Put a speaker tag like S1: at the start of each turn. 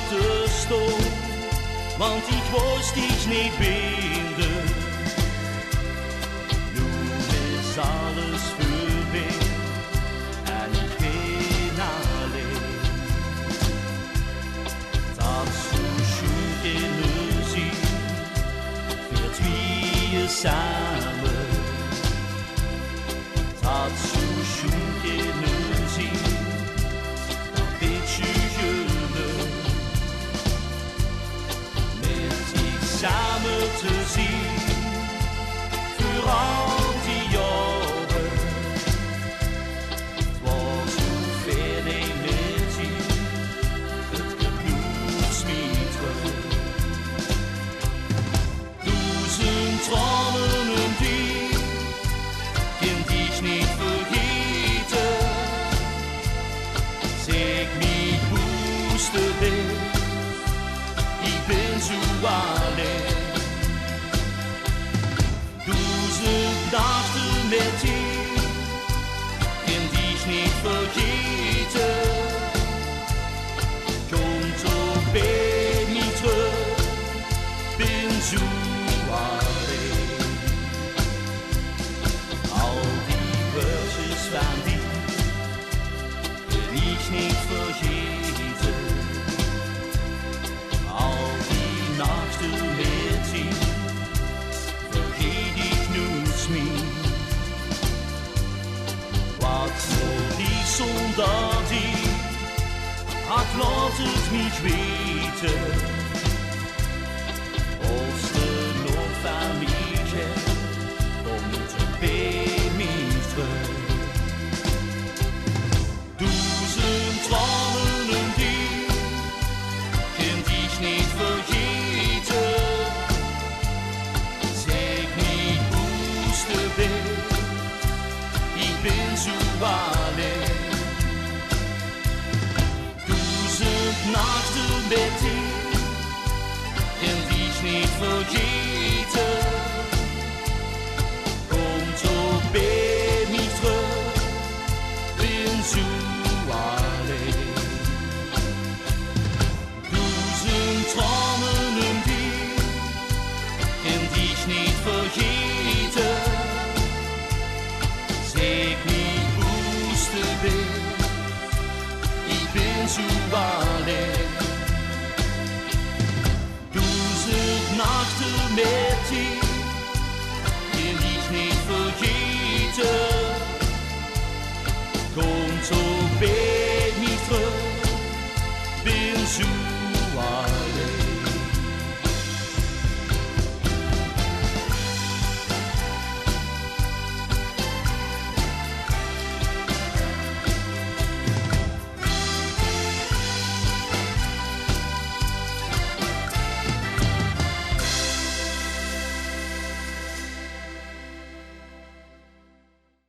S1: te stom, want ik was dich niet binden. Nu is alles voorbij en ik ben alleen. Dat zo schön kunnen zien, wir twee samen. Dat zo schön kunnen zien, dat beetje jullie. Met dich samen te zien, voor al die jaren. Het was zo ver niet met je, het gebloed niet terug. Duizend tranen en die, kan dich niet vergeten. Zeg niet woest de weg, ik ben zo alleen. Duizend nachten met je, kan dich niet vergeten. Kom toch bij me terug, ben zo alleen. Al die woordjes van die, kan ik niet vergeten. Al die nachten met je, vergeet ik nooit meer. Wat soll ich zonder die, ach laat het mich weten. Als de nog van mij zegt, komt er bij mij terug. Duizend tranen en die, kan dich niet vergeten. Zeg niet woest de weg, ik ben zo alleen. Duizend nachten met je, kan dich niet vergeten. Kom toch bij mij terug, ben zo alleen. Duizend tranen en die, kan dich niet vergeten. Zeg niet woest de weg, ik ben zo alleen.